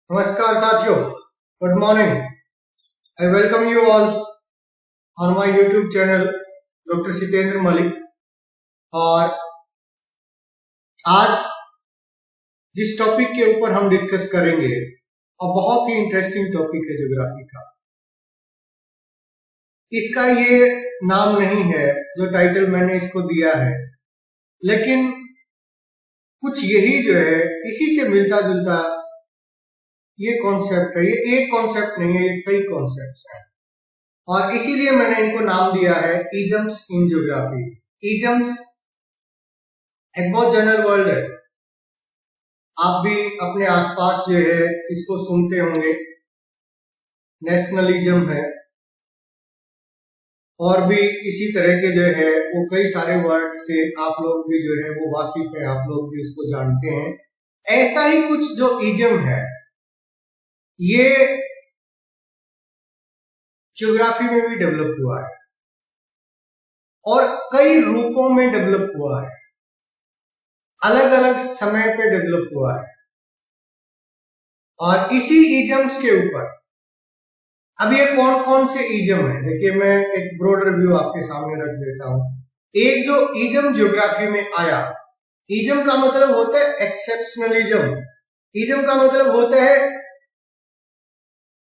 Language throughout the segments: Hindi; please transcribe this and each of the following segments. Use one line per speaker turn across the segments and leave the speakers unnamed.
नमस्कार साथियों, good morning. I welcome you all on my YouTube channel doctor Sitendra Malik. और आज जिस टॉपिक के ऊपर हम डिस्कस करेंगे और बहुत ही इंटरेस्टिंग टॉपिक है ज्योग्राफी का। इसका ये नाम नहीं है जो टाइटल मैंने इसको दिया है, लेकिन कुछ यही जो है इसी से मिलता जुलता ये कॉन्सेप्ट है। ये एक कॉन्सेप्ट नहीं है, ये कई कॉन्सेप्ट्स हैं और इसीलिए मैंने इनको नाम दिया है इजम्स इन ज्योग्राफी। इजम्स एक बहुत जनरल वर्ड है, आप भी अपने आसपास जो है इसको सुनते होंगे। नेशनलिज्म है और भी इसी तरह के जो है वो कई सारे वर्ड से आप लोग भी जो है वो वाकिफ है, आप लोग भी इसको जानते हैं। ऐसा ही कुछ जो इजम है ये ज्योग्राफी में भी डेवलप हुआ है और कई रूपों में डेवलप हुआ है, अलग अलग समय पे डेवलप हुआ है। और इसी इजम्स के ऊपर अब ये कौन कौन से इजम है, देखिए मैं एक ब्रॉडर व्यू आपके सामने रख देता हूं। एक जो इजम ज्योग्राफी में आया, इजम का मतलब होता है एक्सेप्शनलिज्म। इजम का मतलब होता है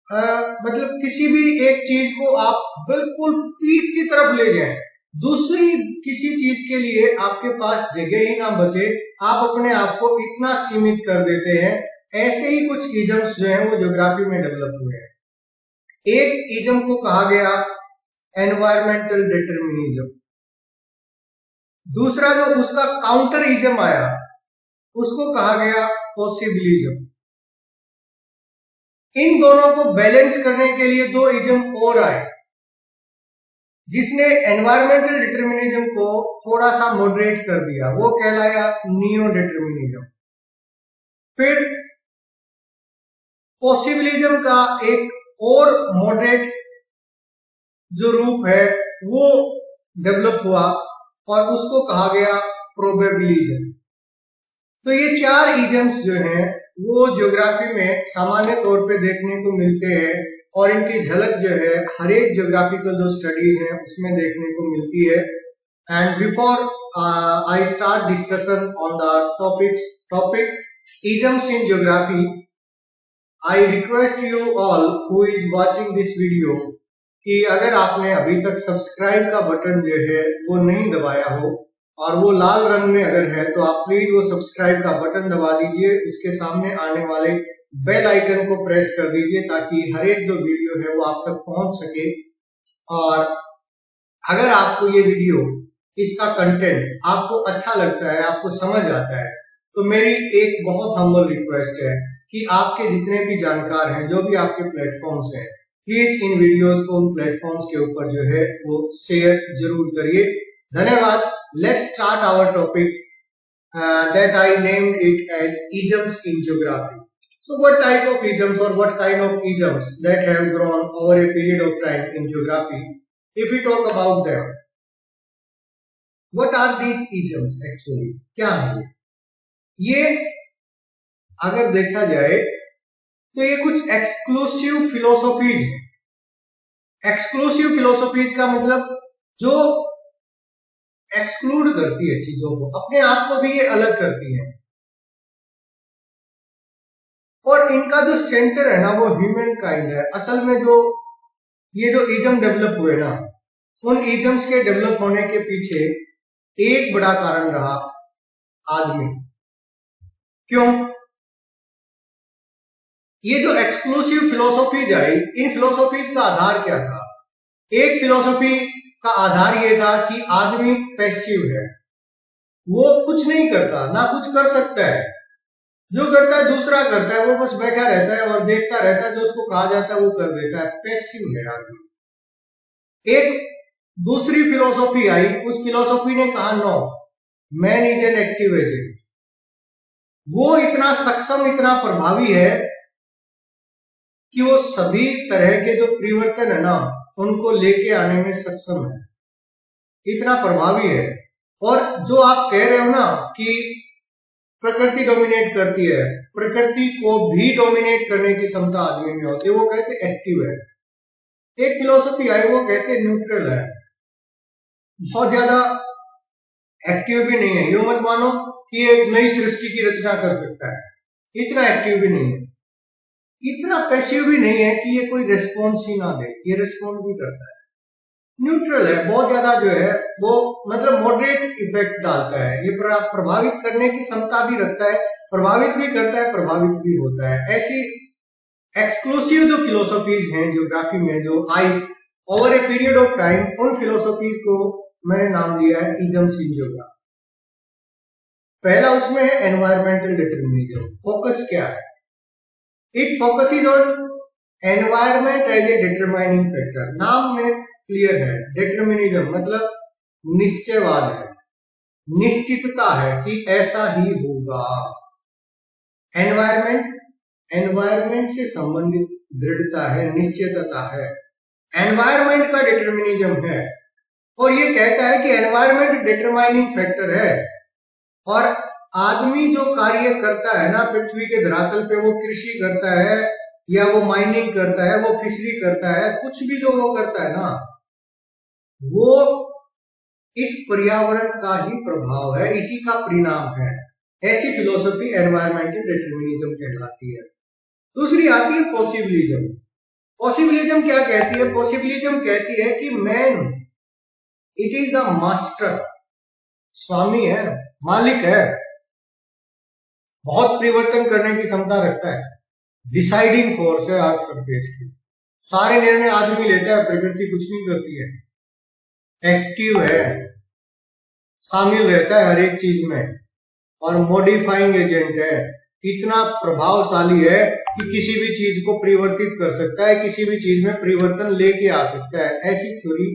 मतलब किसी भी एक चीज को आप बिल्कुल पीक की तरफ ले जाएं, दूसरी किसी चीज के लिए आपके पास जगह ही ना बचे, आप अपने आप को इतना सीमित कर देते हैं। ऐसे ही कुछ इजम्स जो हैं वो ज्योग्राफी में डेवलप हुए हैं। एक इजम को कहा गया एनवायरमेंटल डिटरमिनिज्म, दूसरा जो उसका काउंटर इजम आया उसको कहा गया पॉसिबिलिज्म। इन दोनों को बैलेंस करने के लिए दो इजम और आए जिसने एनवायरमेंटल डिटरमिनिज्म को थोड़ा सा मॉडरेट कर दिया, वो कहलाया नियो डिटरमिनिज्म। फिर पॉसिबिलिज्म का एक और मॉडरेट जो रूप है वो डेवलप हुआ और उसको कहा गया प्रोबेबिलिज्म। तो ये चार इजम्स जो हैं वो ज्योग्राफी में सामान्य तौर पे देखने को मिलते हैं और इनकी झलक जो है हर एक ज्योग्राफिकल जो स्टडीज है उसमें देखने को मिलती है। And before I start discussion on the topic isms in geography, I request you all who is watching this video कि अगर आपने अभी तक सब्सक्राइब का बटन जो है वो नहीं दबाया हो और वो लाल रंग में अगर है तो आप प्लीज वो सब्सक्राइब का बटन दबा दीजिए, उसके सामने आने वाले बेल आइकन को प्रेस कर दीजिए ताकि हर एक जो वीडियो है वो आप तक पहुंच सके। और अगर आपको ये वीडियो, इसका कंटेंट आपको अच्छा लगता है, आपको समझ आता है, तो मेरी एक बहुत हम्बल रिक्वेस्ट है कि आपके जितने भी जानकार हैं, जो भी आपके प्लेटफॉर्म्स हैं, प्लीज इन वीडियोस को उन प्लेटफॉर्म्स के ऊपर जो है वो शेयर जरूर करिए। धन्यवाद। Let's start our topic that I named it as isms in geography. So what type of isms or what kind of isms that have grown over a period of time in geography? If we talk about them, what are these isms actually? क्या है ये? अगर देखा जाए तो ये कुछ एक्सक्लूसिव फिलोसॉफीज है। एक्सक्लूसिव फिलोसॉफीज का मतलब जो एक्सक्लूड करती है चीजों को, अपने आप को भी ये अलग करती है। और इनका जो सेंटर है ना वो ह्यूमन काइंड है। असल में जो ये जो इजम डेवलप हुए ना, उन इजम्स के डेवलप होने के पीछे एक बड़ा कारण रहा आदमी। क्यों? ये जो एक्सक्लूसिव फिलोसॉफीज आई, इन फिलोसॉफीज का आधार क्या था? एक फिलोसॉफी का आधार ये था कि आदमी पैसिव है, वो कुछ नहीं करता, ना कुछ कर सकता है, जो करता है दूसरा करता है, वो बस बैठा रहता है और देखता रहता है, जो उसको कहा जाता है वो कर देता है, पैसिव है आदमी। एक दूसरी फिलोसॉफी आई, उस फिलोसॉफी ने कहा no, man is an active agent. वो इतना सक्षम, इतना प्रभावी है कि वो सभी तरह के जो परिवर्तन है ना उनको लेके आने में सक्षम है, इतना प्रभावी है। और जो आप कह रहे हो ना कि प्रकृति डोमिनेट करती है, प्रकृति को भी डोमिनेट करने की क्षमता आदमी में होती है, वो कहते हैं एक्टिव है। एक फिलोसफी आई, वो कहते हैं न्यूट्रल है, बहुत ज्यादा एक्टिव भी नहीं है। यूं मत मानो कि एक नई सृष्टि की रचना कर सकता है, इतना एक्टिव भी नहीं है, इतना पैसिव भी नहीं है कि ये कोई रिस्पॉन्स ही ना दे, ये रिस्पॉन्ड भी करता है। न्यूट्रल है, बहुत ज्यादा जो है वो मतलब मॉडरेट इफेक्ट डालता है, ये प्रभावित करने की क्षमता भी रखता है, प्रभावित भी करता है, प्रभावित भी होता है। ऐसी एक्सक्लूसिव जो फिलोसफीज हैं ज्योग्राफी में जो आई over a period of time, उन फिलोसफीज को मैंने नाम दिया है इजम्स इन ज्योग्राफी। पहला उसमें है एनवायरमेंटल डिटरमिनिज्म। फोकस क्या है? It focuses on environment as a determining factor. नाम में क्लियर है, डिटरमिनिज्म मतलब निश्चयवाद है, निश्चितता है कि ऐसा ही होगा। एनवायरमेंट से संबंधित दृढ़ता है, निश्चितता है, एनवायरमेंट का डिटरमिनिज्म है। और ये कहता है कि एनवायरमेंट डिटरमाइनिंग फैक्टर है, और आदमी जो कार्य करता है ना पृथ्वी के धरातल पे, वो कृषि करता है या वो माइनिंग करता है, वो फिशरी करता है, कुछ भी जो वो करता है ना, वो इस पर्यावरण का ही प्रभाव है, इसी का परिणाम है। ऐसी फिलोसफी एनवायरमेंटल डिटरमिनिज्म कहलाती है। दूसरी आती है पॉसिबिलिज्म। पॉसिबिलिज्म क्या कहती है? पॉसिबिलिज्म कहती है कि man it is the master, स्वामी है, मालिक है, बहुत परिवर्तन करने की क्षमता रखता है, डिसाइडिंग फोर्स है अर्थ सरफेस की, सारे निर्णय आदमी लेता है, प्रकृति कुछ नहीं करती है, एक्टिव है, शामिल रहता है हर एक चीज में, और मॉडिफाइंग एजेंट है, इतना प्रभावशाली है कि किसी भी चीज को परिवर्तित कर सकता है, किसी भी चीज में परिवर्तन लेके आ सकता है। ऐसी थ्योरी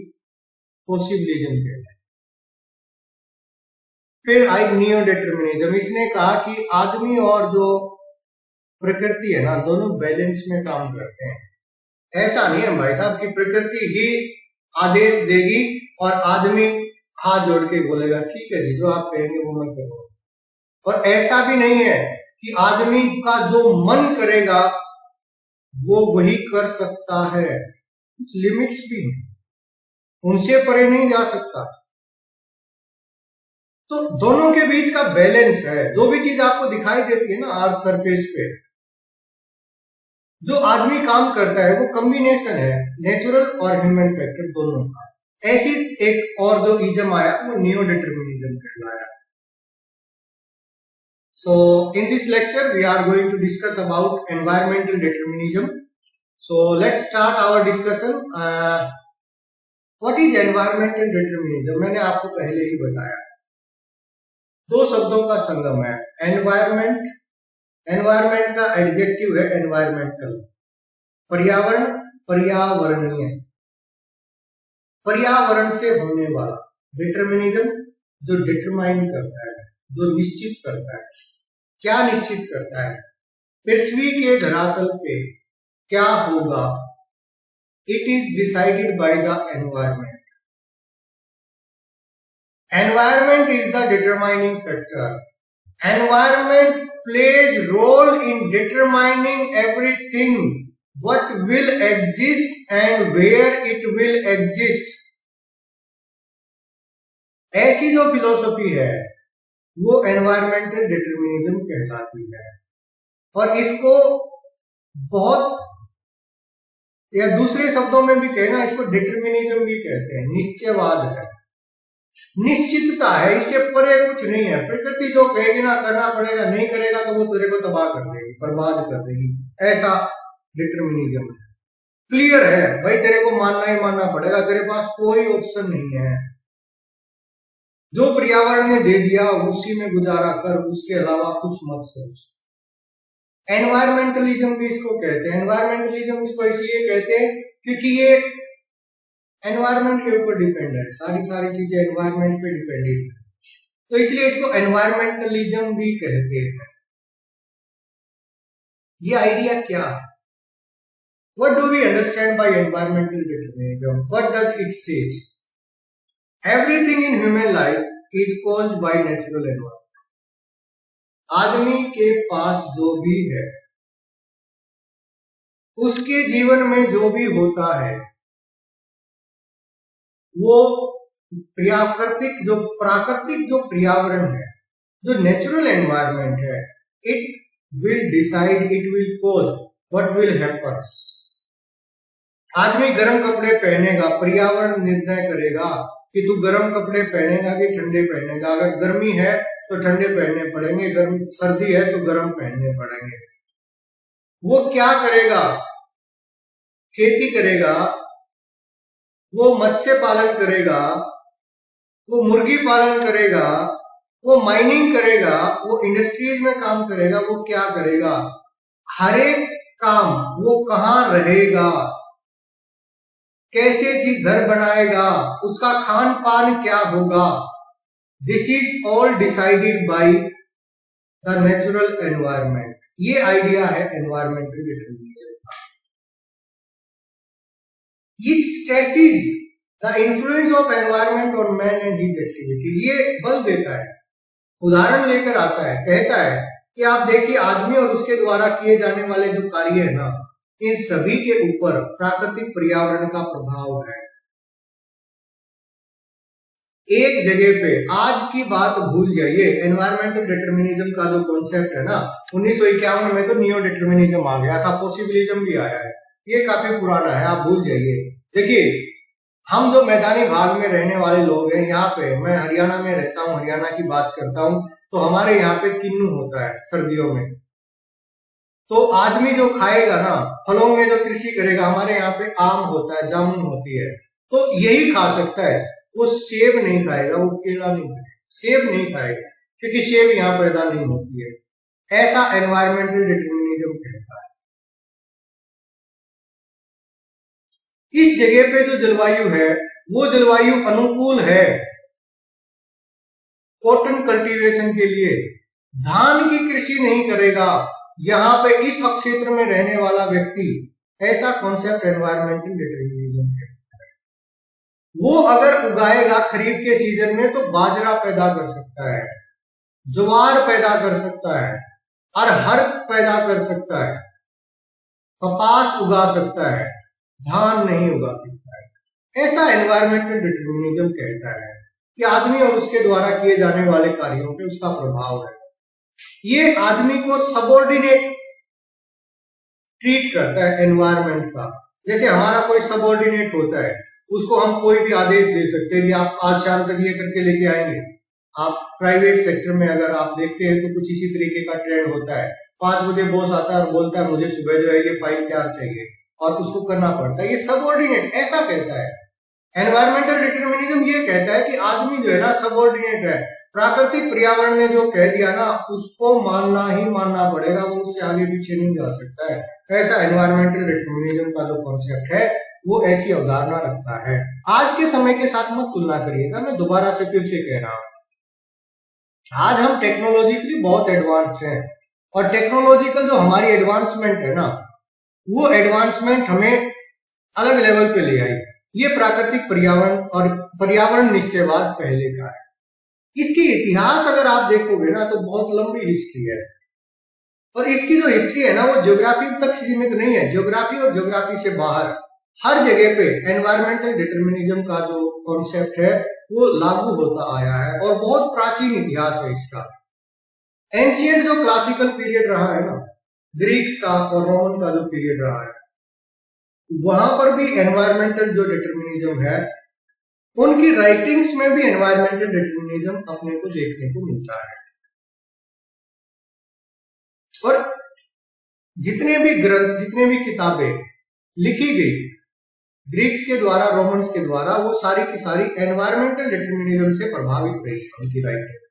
पॉसिबिलिज्म कहते हैं। फिर आई नियो डिटरमिनिज्म। इसने कहा कि आदमी और जो प्रकृति है ना, दोनों बैलेंस में काम करते हैं। ऐसा नहीं है भाई साहब कि प्रकृति ही आदेश देगी और आदमी हाथ जोड़ के बोलेगा ठीक है जी, जो आप कहेंगे वो मैं करूंगा। और ऐसा भी नहीं है कि आदमी का जो मन करेगा वो वही कर सकता है, कुछ लिमिट्स भी हैं, उनसे परे नहीं जा सकता। तो दोनों के बीच का बैलेंस है। जो भी चीज आपको दिखाई देती है ना अर्थ सरफेस पे, जो आदमी काम करता है वो कॉम्बिनेशन है नेचुरल और ह्यूमन फैक्टर दोनों का। ऐसी एक और जो इज्म आया वो नियो डिटरमिनिज्म कहलाया। So in this lecture we are going to discuss about environmental determinism. So let's start our discussion. What is environmental determinism? मैंने आपको पहले ही बताया, दो शब्दों का संगम है। एनवायरमेंट, एनवायरमेंट का एडजेक्टिव है एनवायरमेंटल, पर्यावरण, पर्यावरणीय, पर्यावरण से होने वाला। डिटरमिनिज्म जो डिटरमाइन करता है, जो निश्चित करता है। क्या निश्चित करता है? पृथ्वी के धरातल पे क्या होगा, it is decided by the environment. Environment is the determining factor. Environment plays role in determining everything what will exist and where it will exist। ऐसी जो फिलोसफी है वो एनवायरमेंटल डिटरमिनिज्म कहलाती है। और इसको बहुत, या दूसरे शब्दों में भी कहना, इसको डिटरमिनिज्म भी कहते हैं। निश्चयवाद है, निश्चितता है, इससे परे कुछ नहीं है। प्रकृति जो कहेगी ना करना पड़ेगा, नहीं करेगा तो वो तेरे को तबाह कर देगी, बर्बाद कर देगी, ऐसा डिटरमिनिज्म है। क्लियर है भाई, तेरे को मानना ही मानना पड़ेगा, तेरे पास कोई ऑप्शन नहीं है। जो पर्यावरण ने दे दिया उसी में गुजारा कर, उसके अलावा कुछ मत सोच। एनवायरमेंटलिज्म भी इसको कहते हैं। एनवायरमेंटलिज्म इसको इसलिए कहते हैं क्योंकि ये एनवायरमेंट के ऊपर डिपेंड है, सारी चीजें एनवायरमेंट पे डिपेंडेंट है, तो इसलिए इसको एनवायरमेंटलिज्म भी कहते हैं। ये आइडिया क्या है? What do we understand by environmental determinism? What does it say? Everything in human life is caused by natural environment. आदमी के पास जो भी है, उसके जीवन में जो भी होता है, वो प्राकृतिक जो पर्यावरण है, जो नेचुरल एनवायरनमेंट है, it will decide, it will cause what will happens. आदमी गर्म कपड़े पहनेगा, पर्यावरण निर्णय करेगा कि तू गर्म कपड़े पहनेगा कि ठंडे पहनेगा। अगर गर्मी है तो ठंडे पहनने पड़ेंगे, सर्दी है तो गर्म पहनने पड़ेंगे। वो क्या करेगा? खेती करेगा, वो मत्स्य पालन करेगा, वो मुर्गी पालन करेगा, वो माइनिंग करेगा, वो इंडस्ट्रीज में काम करेगा। वो क्या करेगा? हर एक काम, वो कहाँ रहेगा, कैसे चीज घर बनाएगा, उसका खान पान क्या होगा, this is all decided by the natural environment. ये आइडिया है एनवायरमेंटल डिटरमिनिज्म का। It stresses the influence of environment on man and his activities. ये बल देता है, उदाहरण लेकर आता है, कहता है कि आप देखिए आदमी और उसके द्वारा किए जाने वाले जो कार्य है ना, इन सभी के ऊपर प्राकृतिक पर्यावरण का प्रभाव है। एक जगह पे आज की बात भूल जाइए, एनवायरमेंटल डिटरमिनिज्म का जो कॉन्सेप्ट है ना, 1951 में तो नियो डिटरमिनिज्म आ गया था, पॉसिबिलिज्म भी आया है, ये काफी पुराना है, आप भूल जाइए। देखिए हम जो मैदानी भाग में रहने वाले लोग हैं, यहाँ पे मैं हरियाणा में रहता हूँ, हरियाणा की बात करता हूँ, तो हमारे यहाँ पे किन्नू होता है सर्दियों में। तो आदमी जो खाएगा ना, फलों में जो कृषि करेगा, हमारे यहाँ पे आम होता है, जामुन होती है, तो यही खा सकता है। वो सेब नहीं खाएगा, वो केला नहीं खाएगा, सेब नहीं खाएगा, क्योंकि सेब यहाँ पैदा नहीं होती है। ऐसा एनवायरमेंटल डिटरमिनिज्म कहता है। इस जगह पे जो जलवायु है, वो जलवायु अनुकूल है कॉटन कल्टीवेशन के लिए, धान की कृषि नहीं करेगा यहाँ पे इस क्षेत्र में रहने वाला व्यक्ति। ऐसा कॉन्सेप्ट एनवायरमेंटल डिटरमिनिज्म है। वो अगर उगाएगा खरीफ के सीजन में तो बाजरा पैदा कर सकता है, ज्वार पैदा कर सकता है, अरहर पैदा कर सकता है, कपास उगा सकता है, धान नहीं उगा सकता है। ऐसा एनवायरमेंटल डिटरमिनिज्म कहता है कि आदमी और उसके द्वारा किए जाने वाले कार्यों पे उसका प्रभाव है। ये आदमी को सबऑर्डिनेट ट्रीट करता है एनवायरमेंट का। जैसे हमारा कोई सबऑर्डिनेट होता है, उसको हम कोई भी आदेश दे सकते हैं कि आप आज शाम तक ये करके लेके आएंगे। आप प्राइवेट सेक्टर में अगर आप देखते हैं तो कुछ इसी तरीके का ट्रेंड होता है। 5 बजे बॉस आता है और बोलता है मुझे सुबह जो है ये फाइल तैयार चाहिए, और उसको करना पड़ता है। ये सबऑर्डिनेट ऐसा कहता है। एनवायरमेंटल डिटरमिनिज्म ये कहता है कि आदमी जो है ना सबऑर्डिनेट है, प्राकृतिक पर्यावरण ने जो कह दिया ना उसको मानना ही मानना पड़ेगा, वो उससे आगे पीछे नहीं जा सकता है। ऐसा एनवायरमेंटल डिटरमिनिज्म का जो कॉन्सेप्ट है वो ऐसी अवधारणा रखता है। आज के समय के साथ मत तुलना करिएगा, मैं दोबारा से फिर से कह रहा हूं, आज हम टेक्नोलॉजिकली बहुत एडवांस्ड हैं, और टेक्नोलॉजिकल जो हमारी एडवांसमेंट है ना, वो एडवांसमेंट हमें अलग लेवल पे ले आई। ये प्राकृतिक पर्यावरण और पर्यावरण निश्चयवाद पहले का है। इसकी इतिहास अगर आप देखोगे ना तो बहुत लंबी हिस्ट्री है, और इसकी जो हिस्ट्री है ना वो ज्योग्राफी तक सीमित नहीं है। ज्योग्राफी और ज्योग्राफी से बाहर हर जगह पे एनवायरमेंटल डिटरमिनिज्म का जो कॉन्सेप्ट है वो लागू होता आया है, और बहुत प्राचीन इतिहास है इसका। एंशिएंट जो क्लासिकल पीरियड रहा है ना, ग्रीक्स का और रोमन का जो पीरियड रहा है, वहां पर भी एनवायरमेंटल जो डिटरमिनिज्म है, उनकी राइटिंग्स में भी एनवायरमेंटल डिटरमिनिज्म अपने को देखने को मिलता है। और जितने भी ग्रंथ, जितने भी किताबें लिखी गई ग्रीक्स के द्वारा, रोमन्स के द्वारा, वो सारी की सारी एनवायरमेंटल डिटरमिनिज्म से प्रभावित रही उनकी राइटिंग।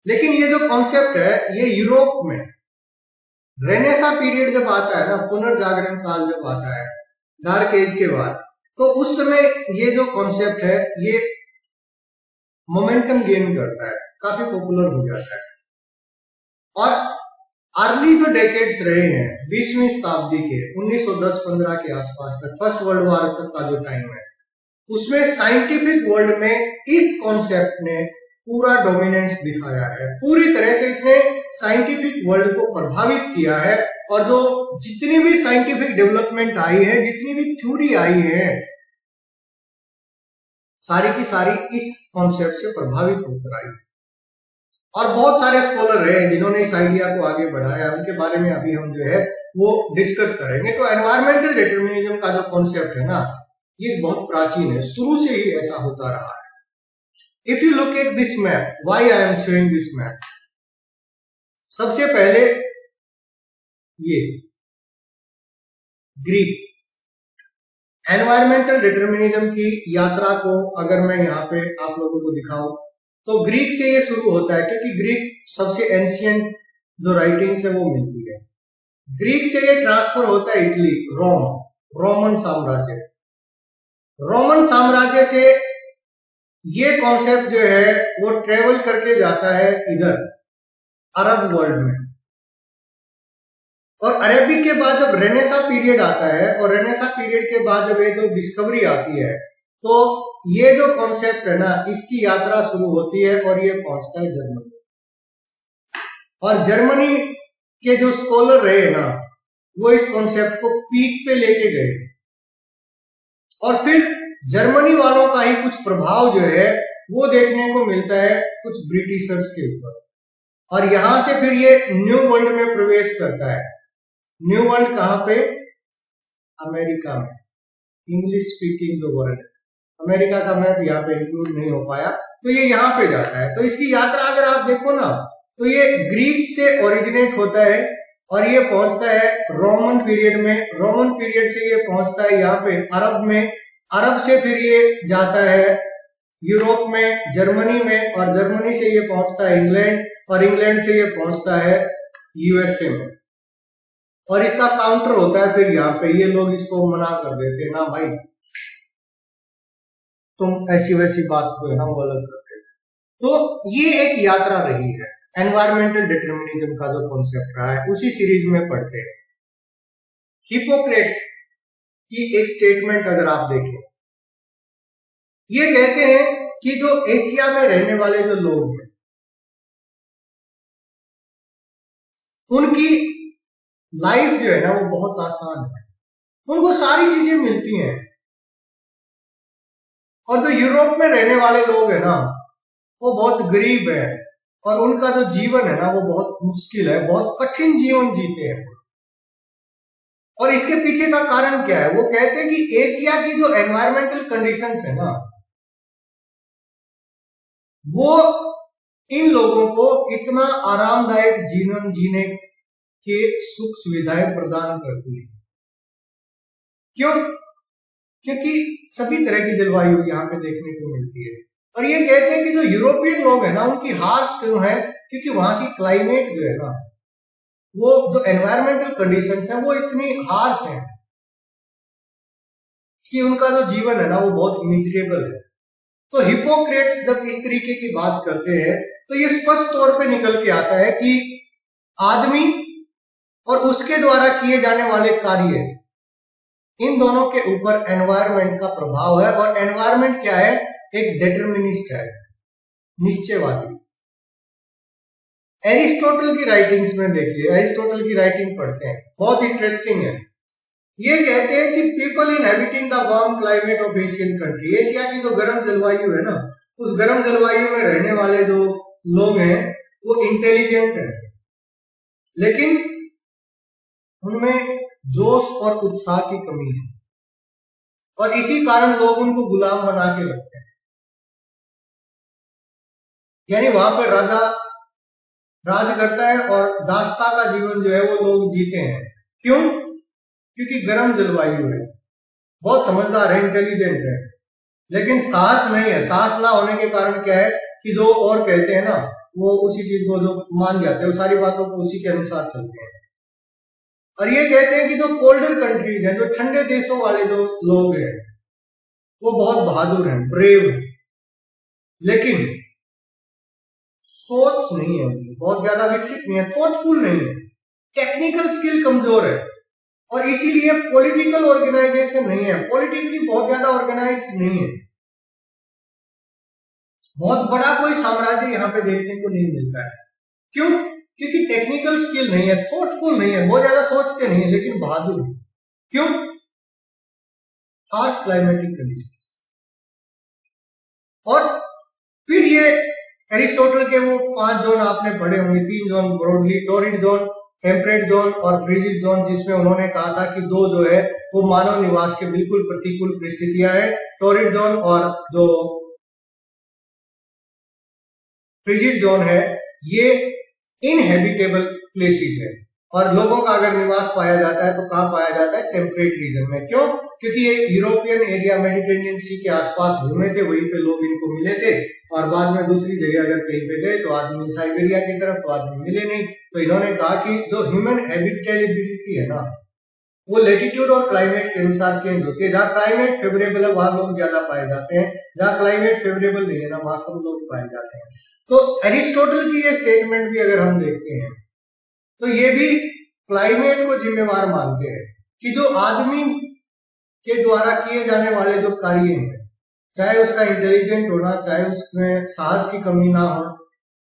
लेकिन ये जो कॉन्सेप्ट है ये यूरोप में रेनेसा पीरियड जब आता है ना, पुनर्जागरण काल जब आता है, डार्क एज के बाद, तो उस समय ये जो कॉन्सेप्ट है ये मोमेंटम गेन करता है, काफी पॉपुलर हो जाता है। और अर्ली जो डेकेड्स रहे हैं 20वीं शताब्दी के 1910-15 के आसपास तक, फर्स्ट वर्ल्ड वॉर तक का जो टाइम है, उसमें साइंटिफिक वर्ल्ड में इस कॉन्सेप्ट ने पूरा डोमिनेंस दिखाया है, पूरी तरह से इसने साइंटिफिक वर्ल्ड को प्रभावित किया है। और जो जितनी भी साइंटिफिक डेवलपमेंट आई है, जितनी भी थ्योरी आई है, सारी की सारी इस कॉन्सेप्ट से प्रभावित होकर आई। और बहुत सारे स्कॉलर हैं जिन्होंने इस आइडिया को आगे बढ़ाया, उनके बारे में अभी हम जो है वो डिस्कस करेंगे। तो एनवायरमेंटल डिटर्मिनिज्म का जो कॉन्सेप्ट है ना, ये बहुत प्राचीन है, शुरू से ही ऐसा होता रहा है। If you look at this map, why I am showing this map? सबसे पहले ये ग्रीक एनवायरमेंटल डिटर्मिनिज्म की यात्रा को अगर मैं यहाँ पे आप लोगों को दिखाऊं तो ग्रीक से ये शुरू होता है, क्योंकि ग्रीक सबसे एंशियंट जो राइटिंग्स है वो मिलती है। ग्रीक से ये ट्रांसफर होता है इटली, रोमन साम्राज्य। रोमन साम्राज्य से ये कॉन्सेप्ट जो है वो ट्रेवल करके जाता है इधर अरब वर्ल्ड में। और अरेबिक के बाद जब रेनेसा पीरियड आता है, और रेनेसा पीरियड के बाद जब ये जो डिस्कवरी आती है, तो ये जो कॉन्सेप्ट है ना, इसकी यात्रा शुरू होती है और ये पहुंचता है जर्मनी। और जर्मनी के जो स्कॉलर रहे ना, वो इस कॉन्सेप्ट को पीक पे लेके गए। और फिर जर्मनी वालों का ही कुछ प्रभाव जो है वो देखने को मिलता है कुछ ब्रिटिशर्स के ऊपर, और यहां से फिर ये न्यू वर्ल्ड में प्रवेश करता है। न्यू वर्ल्ड कहां पे? अमेरिका में। इंग्लिश स्पीकिंग जो वर्ल्ड, अमेरिका का मैप यहाँ पे इंक्लूड नहीं हो पाया, तो ये यहाँ पे जाता है। तो इसकी यात्रा अगर आप देखो ना, तो ये ग्रीक से ओरिजिनेट होता है और ये पहुंचता है रोमन पीरियड में। रोमन पीरियड से ये पहुंचता है यहाँ पे अरब में। अरब से फिर ये जाता है यूरोप में, जर्मनी में, और जर्मनी से ये पहुंचता है इंग्लैंड, और इंग्लैंड से ये पहुंचता है यूएसए में। और इसका काउंटर होता है फिर यहाँ पे, ये लोग इसको मना कर देते हैं ना भाई, तुम ऐसी वैसी बात को हम गलत करते हैं। तो ये एक यात्रा रही है एनवायरमेंटल डिटर्मिनिज्म का जो कॉन्सेप्ट रहा है, उसी सीरीज में पढ़ते हैं। हिपोक्रेट्स की एक स्टेटमेंट अगर आप देखें, ये कहते हैं कि जो एशिया में रहने वाले जो लोग हैं, उनकी लाइफ जो है ना वो बहुत आसान है, उनको सारी चीजें मिलती हैं। और जो यूरोप में रहने वाले लोग हैं ना, वो बहुत गरीब है, और उनका जो जीवन है ना वो बहुत मुश्किल है, बहुत कठिन जीवन जीते हैं। और इसके पीछे का कारण क्या है? वो कहते हैं कि एशिया की जो एनवायरमेंटल कंडीशंस है ना, वो इन लोगों को इतना आरामदायक जीवन जीने के सुख सुविधाएं प्रदान करती है। क्यों? क्योंकि सभी तरह की जलवायु यहाँ पे देखने को मिलती है। और ये कहते हैं कि जो यूरोपियन लोग हैं ना, उनकी हार्श क्यों है? क्योंकि वहां की क्लाइमेट जो है ना, वो जो एनवायरमेंटल कंडीशंस है वो इतनी हार्श है कि उनका जो जीवन है ना वो बहुत मिजरेबल है। तो हिपोक्रेट्स जब इस तरीके की बात करते हैं तो ये स्पष्ट तौर पे निकल के आता है कि आदमी और उसके द्वारा किए जाने वाले कार्य, इन दोनों के ऊपर एनवायरमेंट का प्रभाव है। और एनवायरमेंट क्या है? एक डिटरमिनिस्ट है, निश्चयवादी। एरिस्टोटल की राइटिंग्स में देखिए, एरिस्टोटल की राइटिंग पढ़ते हैं, बहुत इंटरेस्टिंग है। ये कहते हैं कि people inhabiting the warm climate of Asian country, Asia की जो गर्म जलवायु है ना, उस गर्म जलवायु में रहने वाले जो लोग हैं वो इंटेलिजेंट हैं, लेकिन उनमें जोश और उत्साह की कमी है, और इसी कारण लोग उनको गुलाम बना के रखते हैं। यानी वहां पर राजा राज करता है और दासता का जीवन जो है वो लोग जीते हैं। क्यों? क्योंकि गर्म जलवायु है, बहुत समझदार है, इंटेलिजेंट है, लेकिन साहस नहीं है। साहस ना होने के कारण क्या है कि जो और कहते हैं ना, वो उसी चीज को जो मान जाते हैं, वो सारी बातों को उसी के अनुसार चलते हैं। और ये कहते हैं कि जो कोल्डर कंट्रीज हैं, जो ठंडे देशों वाले जो लोग हैं, वो बहुत बहादुर हैं, ब्रेव हैं, लेकिन सोच नहीं है उनकी, बहुत ज्यादा विकसित नहीं है, थॉटफुल नहीं है, टेक्निकल स्किल कमजोर है, और इसीलिए पॉलिटिकल ऑर्गेनाइजेशन नहीं है, पॉलिटिकली बहुत ज्यादा ऑर्गेनाइज्ड नहीं है। बहुत बड़ा कोई साम्राज्य यहाँ पे देखने को नहीं मिलता है। क्यों? क्योंकि टेक्निकल स्किल नहीं है, थॉटफुल नहीं है, बहुत ज्यादा सोचते नहीं है, लेकिन बहादुर है। क्यों? Harsh climatic conditions. और फिर ये एरिस्टोटल के वो 5 जोन आपने पढ़े होंगे, 3 zone broadly, torrid zone, temperate zone और फ्रिजिड जोन, जिसमें उन्होंने कहा था कि 2 जो है वो मानव निवास के बिल्कुल प्रतिकूल परिस्थितियां है, टोरिड जोन और जो फ्रिजिड जोन है ये इनहेबिटेबल प्लेसेस है, और लोगों का अगर निवास पाया जाता है तो कहां पाया जाता है? टेम्परेट रीजन में। क्यों? क्योंकि ये यूरोपियन एरिया मेडिटेरेनियन सी के आसपास घूमे थे, वहीं पे लोग इनको मिले थे, और बाद में दूसरी जगह अगर कहीं पे गए तो आदमी साइबेरिया की तरफ, तो आदमी मिले नहीं। तो इन्होंने कहा कि जो ह्यूमन हैबिटेबिलिटी है ना, वो लेटीट्यूड और क्लाइमेट के अनुसार चेंज होती है। जहाँ क्लाइमेट फेवरेबल है वहां लोग ज्यादा पाए जाते हैं, जहाँ क्लाइमेट फेवरेबल नहीं है ना वहां कम लोग पाए जाते हैं। तो एरिस्टोटल की ये स्टेटमेंट भी अगर हम देखते हैं तो ये भी क्लाइमेट को जिम्मेवार मानते हैं कि जो आदमी के द्वारा किए जाने वाले जो कार्य हैं, चाहे उसका इंटेलिजेंट होना, चाहे उसमें साहस की कमी ना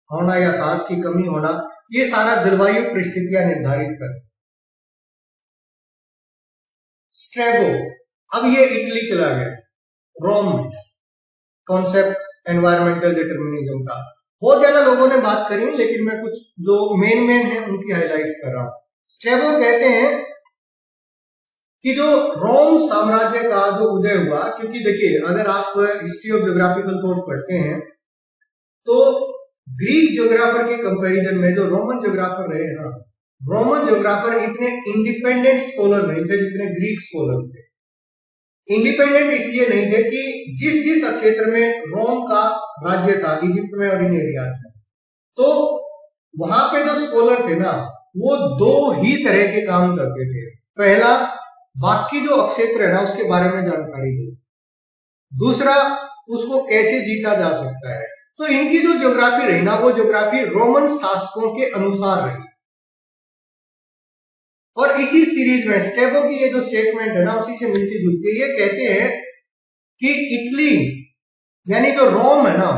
होना या साहस की कमी होना, ये सारा जलवायु परिस्थितियां निर्धारित करते। स्ट्रैबो, अब ये इटली चला गया, रोम, कॉन्सेप्ट एनवायरमेंटल डिटर्मिनिज्म का बहुत ज्यादा लोगों ने बात करी है, लेकिन मैं कुछ जो मेन है उनकी हाइलाइट्स कर रहा हूं। स्ट्रैबो कहते हैं कि जो रोम साम्राज्य का जो उदय हुआ, क्योंकि देखिए अगर आप हिस्ट्री ऑफ ज्योग्राफिकल थॉट पढ़ते हैं तो ग्रीक ज्योग्राफर के कंपैरिजन में जो रोमन ज्योग्राफर रहे ना, रोमन ज्योग्राफर इतने इंडिपेंडेंट स्कॉलर नहीं थे जितने ग्रीक स्कॉलर्स थे। इंडिपेंडेंट इसलिए नहीं थे कि जिस जिस क्षेत्र में रोम का राज्य था, इजिप्ट में और इन एरिया में, तो वहां पे जो स्कॉलर थे ना वो 2 ही तरह के काम करते थे। पहला, बाकी जो क्षेत्र है ना उसके बारे में जानकारी दो, दूसरा उसको कैसे जीता जा सकता है। तो इनकी जो ज्योग्राफी रही ना वो ज्योग्राफी रोमन शासकों के अनुसार रही। और इसी सीरीज में स्ट्रैबो की ये जो स्टेटमेंट है ना उसी से मिलती जुलती है। ये कहते हैं कि इटली यानी जो रोम है ना,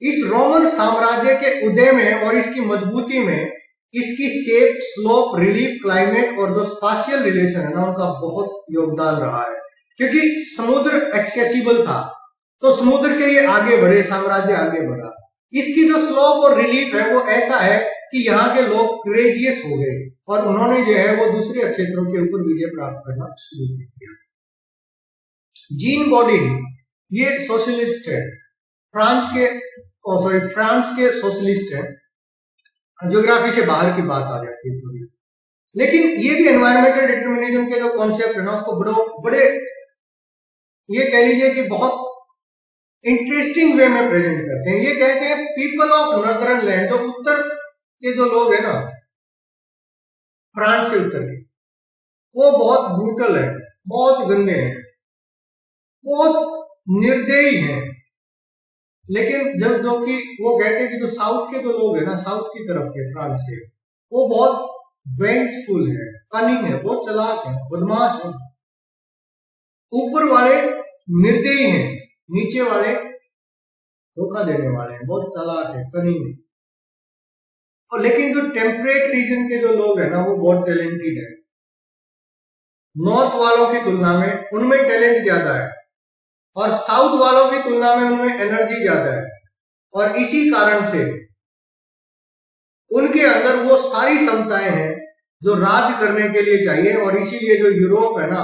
इस रोमन साम्राज्य के उदय में और इसकी मजबूती में इसकी शेप, स्लोप, रिलीफ, क्लाइमेट और जो स्पाशियल रिलेशन है ना उनका बहुत योगदान रहा है। क्योंकि समुद्र एक्सेसिबल था तो समुद्र से ये आगे बढ़े, साम्राज्य आगे बढ़ा। इसकी जो स्लोप और रिलीफ है वो ऐसा है कि यहाँ के लोग क्रेजियस हो गए और उन्होंने जो है वो दूसरे क्षेत्रों के ऊपर विजय प्राप्त करना शुरू किया। जीन बॉडिन ये सोशलिस्ट है, फ्रांस के सोशलिस्ट है। ज्योग्राफी से बाहर की बात आ जाती है थोड़ी, लेकिन ये भी एनवायरमेंटल डिटर्मिनिज्म के जो कॉन्सेप्ट है ना उसको बड़े ये कह लीजिए कि बहुत इंटरेस्टिंग वे में प्रेजेंट करते हैं। ये कहते हैं पीपल ऑफ नॉर्दर्न लैंड, जो उत्तर के जो लोग हैं ना फ्रांस से उत्तर के, वो बहुत ब्रूटल है, बहुत गंदे हैं, बहुत निर्दयी हैं। लेकिन जब जो कि वो कहते हैं कि जो साउथ के जो लोग हैं ना, साउथ की तरफ के फ्रांस से, वो बहुत वेंचफुल है, कनिंग है, बहुत चालाक है, बदमाश है। ऊपर वाले निर्दयी हैं, नीचे वाले धोखा देने वाले हैं, बहुत चालाक है, कनिंग है। और लेकिन जो टेम्परेट रीजन के जो लोग हैं ना वो बहुत टैलेंटेड है। नॉर्थ वालों की तुलना में उनमें टैलेंट ज्यादा है और साउथ वालों की तुलना में उनमें एनर्जी ज्यादा है, और इसी कारण से उनके अंदर वो सारी क्षमताएं हैं जो राज करने के लिए चाहिए। और इसीलिए जो यूरोप है ना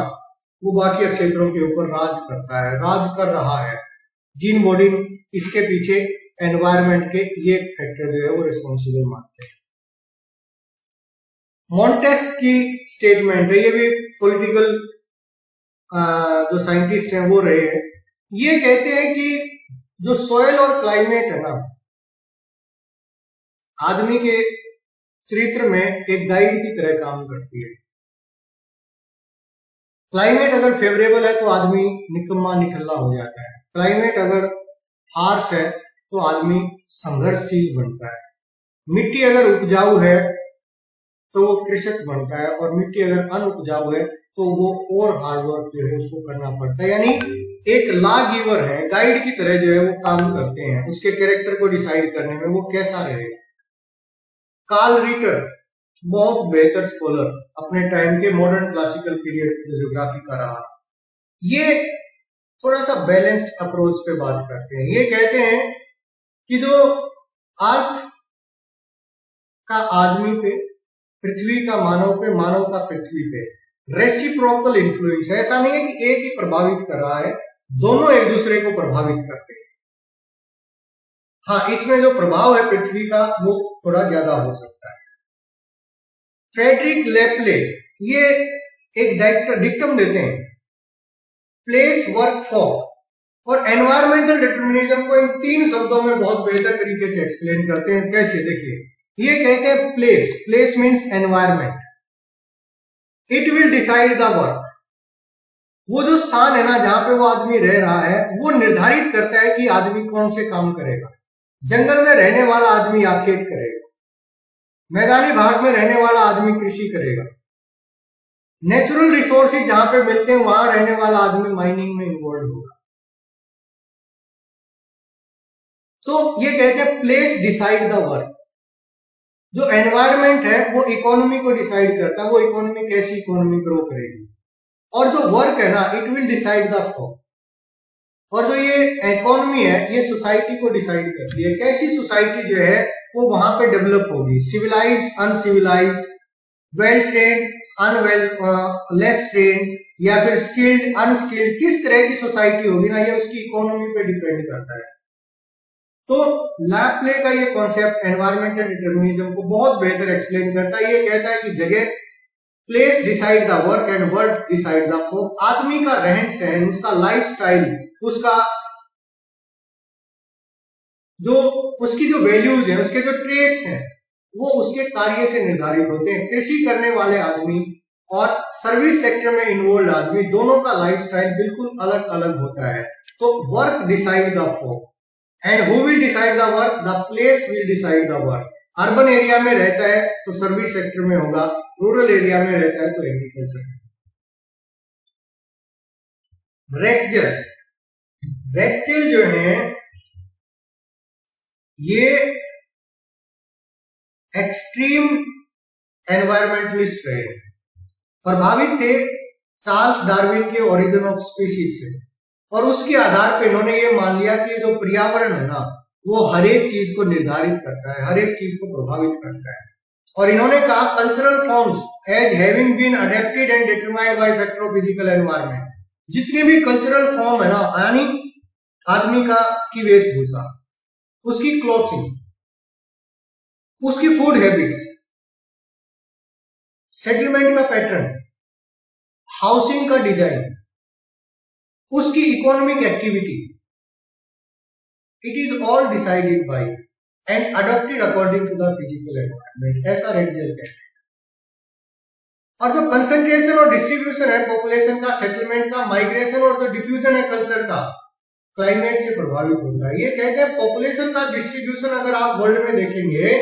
वो बाकी क्षेत्रों के ऊपर राज करता है, राज कर रहा है। जीन बॉडिन इसके पीछे एनवायरमेंट के ये फैक्टर जो है वो रिस्पॉन्सिबल मानते हैं। मॉन्टेस्क की स्टेटमेंट है, ये भी पॉलिटिकल जो साइंटिस्ट हैं वो रहे हैं। ये कहते हैं कि जो सॉइल और क्लाइमेट है ना आदमी के चरित्र में एक गाइड की तरह काम करती है। क्लाइमेट अगर फेवरेबल है तो आदमी निकम्मा निकल्ला हो जाता है, क्लाइमेट अगर हार्श है तो आदमी संघर्षशील बनता है। मिट्टी अगर उपजाऊ है तो वो कृषक बनता है, और मिट्टी अगर अनउपजाऊ है तो वो और हार्ड वर्क जो है उसको करना पड़ता है। यानी एक लॉ गिवर है, गाइड की तरह जो है वो काम करते हैं, उसके कैरेक्टर को डिसाइड करने में वो कैसा रहेगा। कार्ल रिटर बहुत बेहतर स्कॉलर अपने टाइम के, मॉडर्न क्लासिकल पीरियड ज्योग्राफी का रहा। ये थोड़ा सा बैलेंस्ड अप्रोच पे बात करते हैं। ये कहते हैं कि जो अर्थ का आदमी पे, पृथ्वी का मानव पे, मानव का पृथ्वी पे रेसिप्रोकल इन्फ्लुएंस है। ऐसा नहीं है कि एक ही प्रभावित कर रहा है, दोनों एक दूसरे को प्रभावित करते हैं। हाँ, इसमें जो प्रभाव है पृथ्वी का वो थोड़ा ज्यादा हो सकता है। फ्रेडरिक लेप्ले ये एक डिक्टम देते हैं, प्लेस वर्क फॉर, और एनवायरमेंटल डिटर्मिनिज्म को इन 3 शब्दों में बहुत बेहतर तरीके से एक्सप्लेन करते हैं। कैसे, देखिए, ये कहते हैं place, place means environment, it will decide the work. वो जो स्थान है ना जहां पे वो आदमी रह रहा है वो निर्धारित करता है कि आदमी कौन से काम करेगा। जंगल में रहने वाला आदमी आखेट करेगा, मैदानी भाग में रहने वाला आदमी कृषि करेगा, नेचुरल रिसोर्सेज जहां पे मिलते हैं वहां रहने वाला आदमी माइनिंग में इन्वॉल्व होगा। तो ये कहते हैं प्लेस डिसाइड द वर्क। जो एनवायरमेंट है वो इकोनॉमी को डिसाइड करता है, वो इकोनॉमी कैसी इकोनॉमी ग्रो करेगी, और जो वर्क है ना it will decide the form. और जो ये इकोनॉमी है ये सोसाइटी को डिसाइड करती है, कैसी सोसाइटी जो है वो वहां पे डेवलप होगी, civilized, uncivilized, well trained, unwell, less trained, या फिर स्किल्ड, अनस्किल्ड, किस तरह की सोसाइटी होगी ना ये उसकी इकोनॉमी पे डिपेंड करता है। तो लैप्ले का ये कॉन्सेप्ट एनवायरमेंटल डिटर्मिनिज्म को बहुत बेहतर एक्सप्लेन करता है। ये कहता है कि जगह, place decide the work and work decide the form. आदमी का रहन सहन, उसका लाइफस्टाइल, उसका जो उसकी जो वैल्यूज है, उसके जो ट्रेड्स हैं वो उसके कार्य से निर्धारित होते हैं। कृषि करने वाले आदमी और सर्विस सेक्टर में इन्वॉल्व आदमी दोनों का लाइफस्टाइल बिल्कुल अलग अलग होता है। तो work decide the form and who will decide the work, the place will decide the work. Urban area में रहता है तो सर्विस सेक्टर में होगा, रूरल एरिया में रहता है तो एग्रीकल्चर में। रेक्चेल जो है ये एक्सट्रीम एनवायरमेंटलिस्ट रहे, प्रभावित थे चार्ल्स डार्विन के ओरिजिन ऑफ स्पीसीज से, और उसके आधार पे इन्होंने ये मान लिया कि जो पर्यावरण है ना वो हर एक चीज को निर्धारित करता है, हर एक चीज को प्रभावित करता है। और इन्होंने कहा cultural forms as having been adapted and determined by factor of physical environment. जितनी भी कल्चरल फॉर्म है ना, यानी आदमी का की वेशभूषा, उसकी क्लॉथिंग, उसकी फूड हैबिट्स, सेटलमेंट का पैटर्न, हाउसिंग का डिजाइन, उसकी economic activity, it is all decided by and adopted according to the physical environment, ऐसा रेक्चेल कहते हैं। और जो कंसंट्रेशन और डिस्ट्रीब्यूशन है पॉपुलेशन का, सेटलमेंट का, माइग्रेशन और जो डिफ्यूजन है कल्चर का, क्लाइमेट से प्रभावित होता है। ये कहते हैं पॉपुलेशन का डिस्ट्रीब्यूशन अगर आप वर्ल्ड में देखेंगे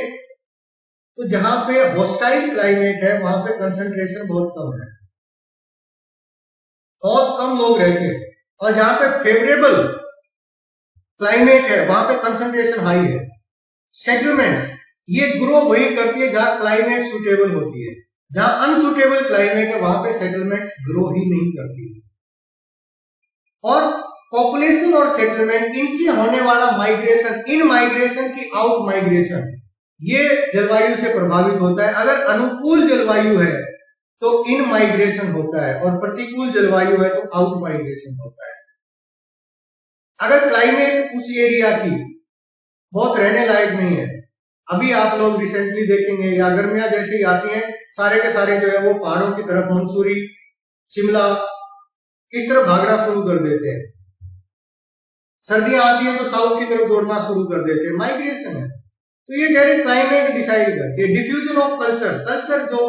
तो जहां पे हॉस्टाइल क्लाइमेट है वहां पे कंसंट्रेशन बहुत कम है, बहुत कम लोग रहते हैं, और जहां पे फेवरेबल क्लाइमेट है वहां पे कंसंट्रेशन हाई है। सेटलमेंट्स ये ग्रो वही करती है जहां क्लाइमेट सुटेबल होती है, जहां अनसुटेबल क्लाइमेट है वहां पे सेटलमेंट्स ग्रो ही नहीं करती। और पॉपुलेशन और सेटलमेंट, इनसे होने वाला माइग्रेशन, इन माइग्रेशन की आउट माइग्रेशन, ये जलवायु से प्रभावित होता है। अगर अनुकूल जलवायु है तो इन माइग्रेशन होता है, और प्रतिकूल जलवायु है तो आउट माइग्रेशन होता है। अगर क्लाइमेट उस एरिया की बहुत रहने लायक नहीं है, अभी आप लोग रिसेंटली देखेंगे या गर्मियां जैसे ही आती हैं सारे के सारे जो है वो पहाड़ों की तरफ, मंसूरी, शिमला, इस तरफ भागना शुरू कर देते हैं। सर्दियां आती है तो साउथ की तरफ दौड़ना शुरू कर देते हैं, माइग्रेशन है। तो ये कह रहे क्लाइमेट डिसाइड करती है। डिफ्यूजन ऑफ कल्चर, कल्चर जो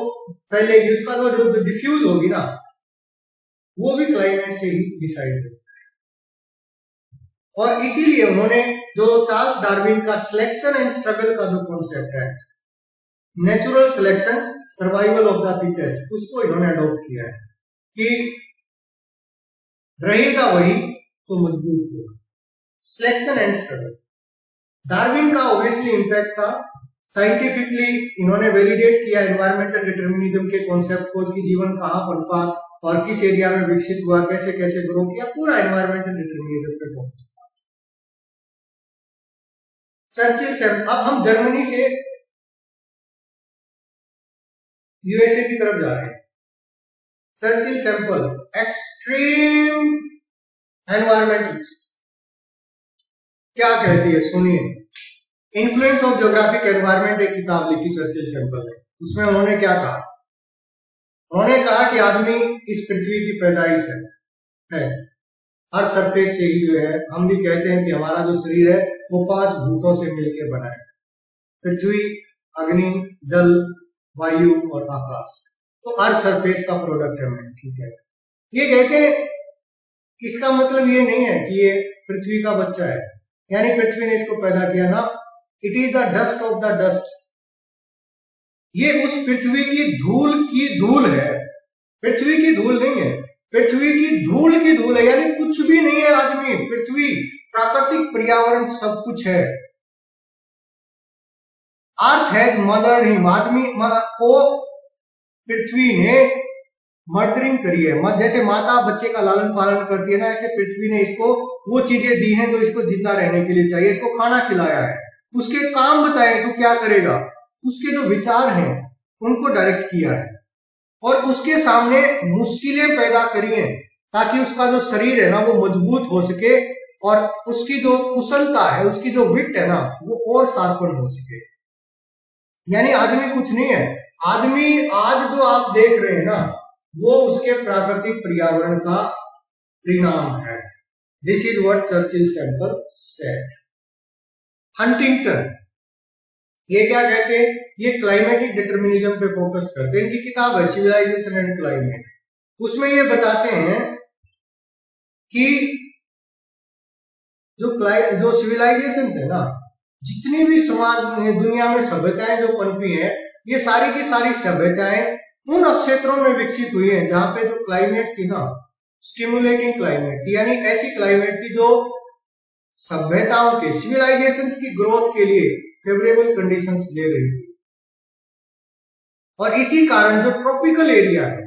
फैलेगी उसका जो डिफ्यूज होगी ना वो भी क्लाइमेट से ही डिसाइड होगी। और इसीलिए उन्होंने जो चार्ल्स डार्विन का सिलेक्शन एंड स्ट्रगल का जो कॉन्सेप्ट है, natural selection, survival of the fittest, उसको इन्होंने अडॉप्ट किया है। कि रहेगा वही तो मजबूत होगा। सिलेक्शन एंड स्ट्रगल, डार्विन का ऑब्वियसली इंपैक्ट था। साइंटिफिकली इन्होंने वैलिडेट किया एनवायरमेंटल डिटर्मिनिज्म के कॉन्सेप्ट को, कि जीवन कहाँ पनपा और किस एरिया में विकसित हुआ, कैसे कैसे ग्रो किया, पूरा एनवायरमेंटल डिटर्मिनिज्म पे फोकस। चर्चिल से अब हम जर्मनी से यूएसए की तरफ जा रहे हैं। चर्चिल सैंपल एक्सट्रीम एनवायरमेंटलिस्ट क्या कहती है, सुनिए। इन्फ्लुएंस ऑफ ज्योग्राफिक एनवायरमेंट एक किताब लिखी चर्चिल सैंपल ने। उसमें उन्होंने क्या कहा, उन्होंने कहा कि आदमी इस पृथ्वी की पैदाइश है। हर सरफेस से ही जो है, हम भी कहते हैं कि हमारा जो शरीर है वो 5 भूतों से मिलकर बना है, पृथ्वी, अग्नि, जल, वायु और आकाश। तो हर सरफेस का प्रोडक्ट है मैं, ठीक है। ये कहते हैं, इसका मतलब ये नहीं है कि ये पृथ्वी का बच्चा है, यानी पृथ्वी ने इसको पैदा किया ना। It is the dust of the dust, ये उस पृथ्वी की धूल है, पृथ्वी की धूल नहीं है, पृथ्वी की धूल है, यानी कुछ भी नहीं है आदमी, पृथ्वी, प्राकृतिक पर्यावरण सब कुछ है। अर्थ हैज मदर्ड हिम, आदमी को पृथ्वी ने मर्डरिंग करी है। जैसे माता बच्चे का लालन पालन करती है ना, ऐसे पृथ्वी ने इसको वो चीजें दी हैं जो इसको जिंदा रहने के लिए चाहिए। इसको खाना खिलाया है, उसके काम बताए तो क्या करेगा, उसके जो विचार हैं उनको डायरेक्ट किया है, और उसके सामने मुश्किलें पैदा करी हैं ताकि उसका जो शरीर है ना वो मजबूत हो सके, और उसकी जो कुशलता है, उसकी जो विट है ना वो और शार्पन हो सके। यानी आदमी कुछ नहीं है, आदमी आज जो आप देख रहे हैं ना वो उसके प्राकृतिक पर्यावरण का परिणाम है। This is what Churchill sample said. Huntington ये क्या कहते हैं, ये क्लाइमेटिक डिटर्मिनिज्म पे फोकस करते हैं। इनकी किताब है सिविलाइजेशन एंड क्लाइमेट। उसमें ये बताते हैं कि जो सिविलाइजेशन है ना, जितनी भी समाज में दुनिया में सभ्यताएं जो पनपी है, ये सारी की सारी सभ्यताएं उन क्षेत्रों में विकसित हुई है जहां पे जो क्लाइमेट थी ना, स्टिमुलेटिंग क्लाइमेट थी, यानी ऐसी क्लाइमेट थी जो सभ्यताओं के, सिविलाइजेशंस की ग्रोथ के लिए फेवरेबल कंडीशंस दे रही थी। और इसी कारण जो ट्रॉपिकल एरिया है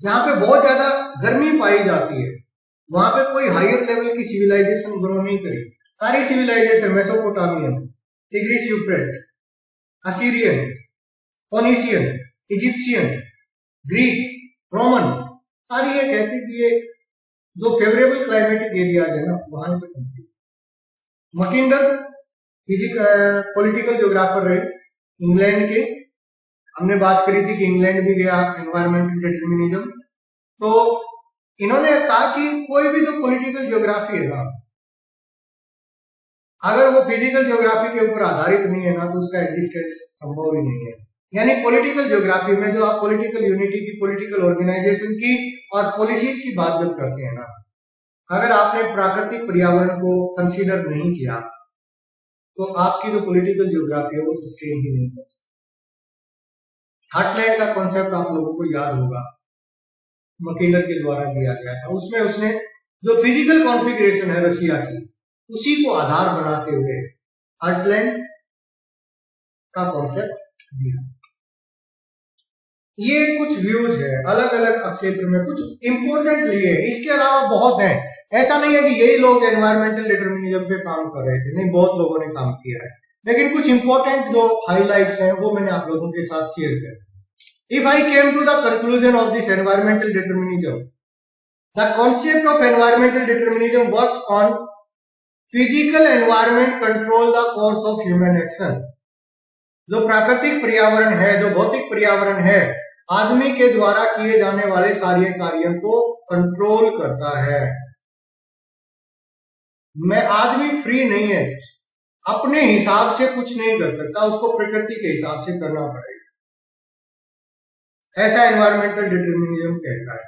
जहां पे बहुत ज्यादा गर्मी पाई जाती है, वहां पे कोई हायर लेवल की सिविलाइजेशन ग्रो नहीं करी। सारी civilization Mesopotamian, Tigris Euphrates, Assyrian, Phoenician, Egyptian, Greek, Roman, सारी ये कहती कि ये जो फेवरेबल क्लाइमेटिक एरियाज है ना वहां पे बनती है। मकिंडर पॉलिटिकल ज्योग्राफर रहे इंग्लैंड के, हमने बात करी थी कि इंग्लैंड भी गया एनवायरमेंटल डिटर्मिनिज्म। तो इन्होंने कहा कि कोई भी जो पॉलिटिकल ज्योग्राफी है ना, अगर वो फिजिकल ज्योग्राफी के ऊपर आधारित नहीं है ना तो उसका एग्जिस्टेंस संभव ही नहीं है। यानी पॉलिटिकल ज्योग्राफी में जो आप पॉलिटिकल यूनिटी की, पॉलिटिकल ऑर्गेनाइजेशन की और पॉलिसीज की बात जब करते हैं ना, अगर आपने प्राकृतिक पर्यावरण को कंसीडर नहीं किया तो आपकी जो पॉलिटिकल ज्योग्राफी है वो सस्टेन ही नहीं कर सकती। हार्टलैंड का कॉन्सेप्ट आप लोगों को याद होगा, मकिंडर के द्वारा दिया गया था। उसमें उसने जो फिजिकल कॉन्फ़िगरेशन है रसिया की, उसी को आधार बनाते हुए हार्टलैंड का कॉन्सेप्ट दिया। ये कुछ व्यूज है अलग अलग क्षेत्र में, कुछ इंपोर्टेंट लिए, इसके अलावा बहुत हैं। ऐसा नहीं है कि यही लोग एनवायरमेंटल डिटर्मिनिज्म पे काम कर रहे थे, नहीं, बहुत लोगों ने काम किया है, लेकिन कुछ इंपॉर्टेंट जो हाइलाइट्स हैं वो मैंने आप लोगों के साथ शेयर किया। If I came to the conclusion of this environmental determinism, the concept of environmental determinism works on physical environment control the course of human action. जो प्राकृतिक पर्यावरण है, जो भौतिक पर्यावरण है, आदमी के द्वारा किए जाने वाले सारे कार्यों को कंट्रोल करता है। मैं आदमी फ्री नहीं है, अपने हिसाब से कुछ नहीं कर सकता, उसको प्रकृति के हिसाब से करना पड़ेगा, ऐसा एनवायरमेंटल डिटर्मिनिज्म कहता है।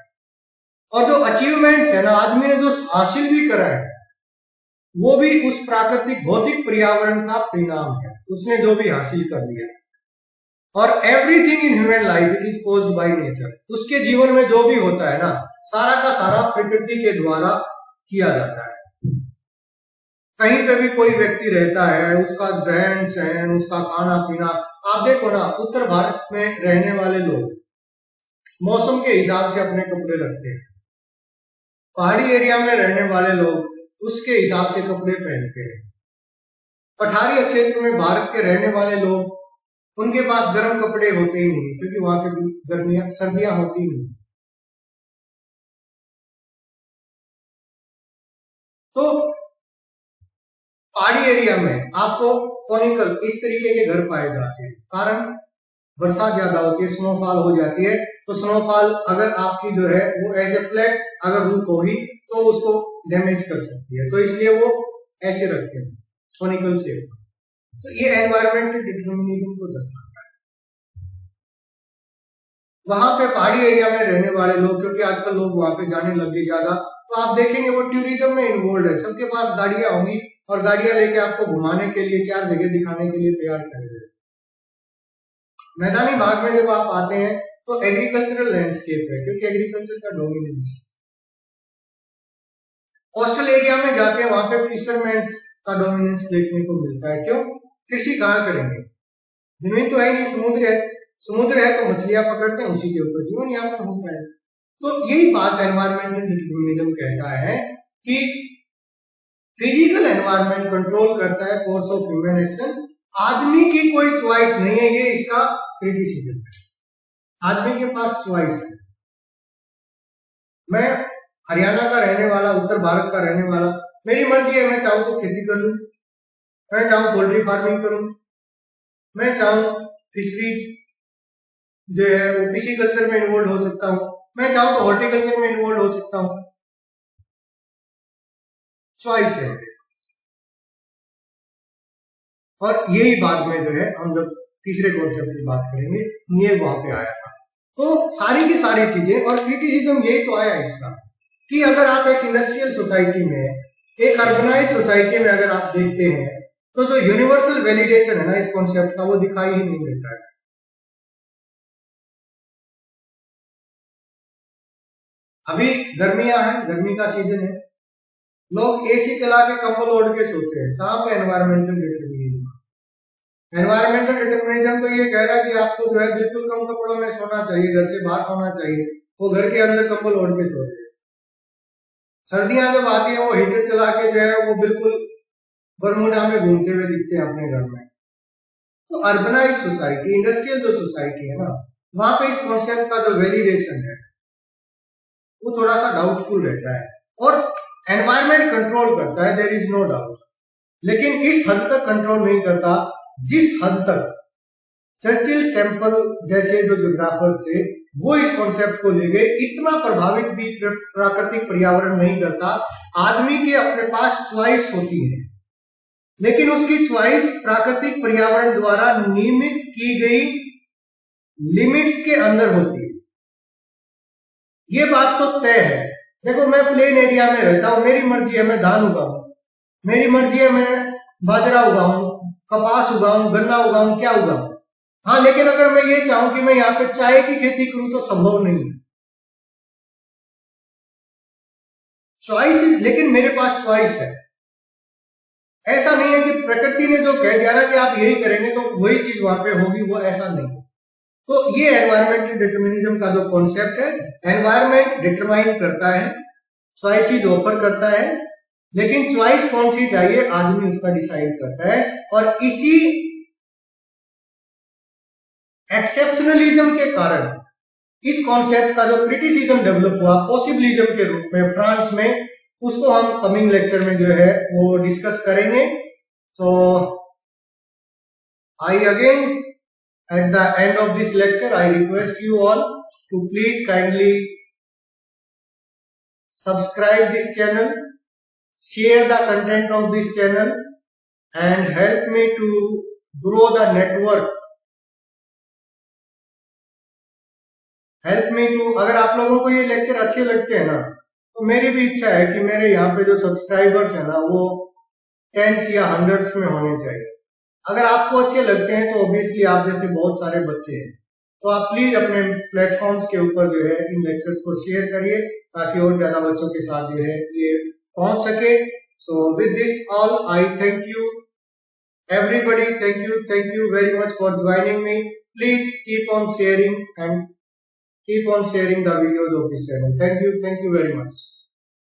और जो अचीवमेंट्स है ना, आदमी ने जो हासिल भी करा है वो भी उस प्राकृतिक भौतिक पर्यावरण का परिणाम है, उसने जो भी हासिल कर लिया है। और everything in human life it is caused by nature. उसके जीवन में जो भी होता है ना, सारा का सारा प्रकृति के द्वारा किया जाता है। कहीं पे भी कोई व्यक्ति रहता है, उसका रहन सहन, उसका खाना पीना, आप देखो ना, उत्तर भारत में रहने वाले लोग मौसम के हिसाब से अपने कपड़े रखते हैं, पहाड़ी एरिया में रहने वाले लोग उसके हिसाब से कपड़े पहनते हैं, पठारी क्षेत्र में भारत के रहने वाले लोग, उनके पास गर्म कपड़े होते ही नहीं, क्योंकि वहां पे गर्मियां सर्दियां होती ही नहीं। तो पहाड़ी एरिया में आपको कॉनिकल इस तरीके के घर पाए जाते हैं, कारण बरसात ज्यादा होती है, स्नोफॉल हो जाती है, तो स्नोफॉल अगर आपकी जो है वो ऐसे फ्लैट अगर रूफ होगी तो उसको डैमेज कर सकती है, तो इसलिए वो ऐसे रखते हैं कॉनिकल शेप। तो ये एनवायरमेंटल डिटरमिनिज्म को दर्शाता है। वहां पे पहाड़ी एरिया में रहने वाले लोग, क्योंकि आजकल लोग वहां पे जाने लगे ज्यादा, तो आप देखेंगे वो टूरिज्म में इन्वॉल्व है, सबके पास गाड़ियां होंगी और गाड़ियां लेके आपको घुमाने के लिए, 4 जगह दिखाने के लिए तैयार करेंगे। मैदानी भाग में जब आप आते हैं तो एग्रीकल्चरल लैंडस्केप है, क्योंकि एग्रीकल्चर का डोमिनेंस। कोस्टल एरिया में जाते हैं, वहां पे फिशरमैन का डोमिनेंस देखने को मिलता है। क्यों? कृषि कहाँ करेंगे, जमीन तो है नहीं, समुद्र है, समुद्र है तो मछलियां पकड़ते हैं, उसी के ऊपर जीवन यापन होता है। तो यही बात एनवायरमेंटल डिटरमिनिज्म कहता है कि फिजिकल एनवायरनमेंट कंट्रोल करता है कोर्स ऑफ ह्यूमन एक्शन, आदमी की कोई चॉइस नहीं है, ये इसका क्रिटिसिज्म है। आदमी के पास चॉइस है। मैं हरियाणा का रहने वाला, उत्तर भारत का रहने वाला, मेरी मर्जी है, मैं चाहूं तो खेती कर लूं, मैं चाहूं पोल्ट्री फार्मिंग करूं, मैं चाहूं फिशरीज जो है वो पिसीकल्चर में इन्वॉल्व हो सकता हूं, मैं चाहूं तो हॉर्टिकल्चर में इन्वॉल्व हो सकता हूं। चॉइस है। और यही बाद में जो है हम जब तीसरे कॉन्सेप्ट की बात करेंगे, ये वहां पे आया था। तो सारी की सारी चीजें, और क्रिटिसिज्म यही तो आया इसका कि अगर आप एक इंडस्ट्रियल सोसाइटी में, एक अर्बनाइज सोसाइटी में अगर आप देखते हैं तो जो यूनिवर्सल वैलिडेशन है ना इस कॉन्सेप्ट का, वो दिखाई ही नहीं देता है। अभी गर्मियां हैं, गर्मी का सीजन है, लोग एसी चला के कंबल ओढ़ के सोते हैं, कहां पे एनवायरमेंटल डिटरमिनिज्म। एनवायरमेंटल डिटरमिनिज्म तो ये कह रहा है कि आपको जो है बिल्कुल कम कपड़ों में सोना चाहिए, घर से बाहर सोना चाहिए, वो घर के अंदर कंबल ओढ़ के सोते हैं। सर्दियां जब आती है वो हीटर चला के जो है वो बिल्कुल बरमूडा में घूमते हुए दिखते हैं अपने घर में। तो अर्बनाइज सोसाइटी, इंडस्ट्रियल जो सोसाइटी है ना, वहां पे इस कॉन्सेप्ट का जो वैलिडेशन है वो थोड़ा सा डाउटफुल रहता है, और एनवायरमेंट कंट्रोल करता है, देयर इज नो डाउट, लेकिन इस हद तक कंट्रोल नहीं करता जिस हद तक चर्चिल सैंपल जैसे जो ज्योग्राफर्स थे वो इस कॉन्सेप्ट को ले गए। इतना प्रभावित भी प्राकृतिक पर्यावरण नहीं करता। आदमी के अपने पास चॉइस होती है, लेकिन उसकी चॉइस प्राकृतिक पर्यावरण द्वारा नियमित की गई लिमिट्स के अंदर होती है। ये बात तो तय है। देखो, मैं प्लेन एरिया में रहता हूं, मेरी मर्जी है मैं धान उगाऊं, मेरी मर्जी है मैं बाजरा उगाऊं, कपास उगाऊं, गन्ना उगाऊं, क्या उगाऊं। हाँ, लेकिन अगर मैं ये चाहूं कि मैं यहाँ पे चाय की खेती करूं तो संभव नहीं है। चॉइस, लेकिन मेरे पास चॉइस है। ऐसा नहीं है कि प्रकृति ने जो कह दिया ना कि आप यही करेंगे तो वही चीज वहां पे होगी, वो ऐसा नहीं। तो ये एनवायरमेंटल डिटरमिनिज्म का जो कॉन्सेप्ट है, एनवायरमेंट डिटरमाइन करता है, चॉइसेस ऑफर करता है, लेकिन चॉइस कौन सी चाहिए आदमी उसका डिसाइड करता है। और इसी एक्सेप्शनलिज्म के कारण इस कॉन्सेप्ट का जो क्रिटिसिज्म डेवलप हुआ पॉसिबिलिज्म के रूप में फ्रांस में, उसको हम कमिंग लेक्चर में जो है वो डिस्कस करेंगे। So I again at the end of this lecture I request you all to please kindly subscribe this channel, share the content of this channel and help me to grow the network, help me to, अगर आप लोगों को ये लेक्चर अच्छे लगते हैं ना, तो मेरी भी इच्छा है कि मेरे यहाँ पे जो सब्सक्राइबर्स है ना वो 10s या 100s में होने चाहिए। अगर आपको अच्छे लगते हैं तो ऑब्वियसली आप जैसे बहुत सारे बच्चे हैं, तो आप प्लीज अपने प्लेटफॉर्म्स के ऊपर जो है इन लेक्चर्स को शेयर करिए ताकि और ज्यादा बच्चों के साथ जो है ये पहुंच सके। So with this all I thank you everybody, thank you very much for joining me. Please keep on sharing and keep on sharing the videos of this channel. Thank you very much.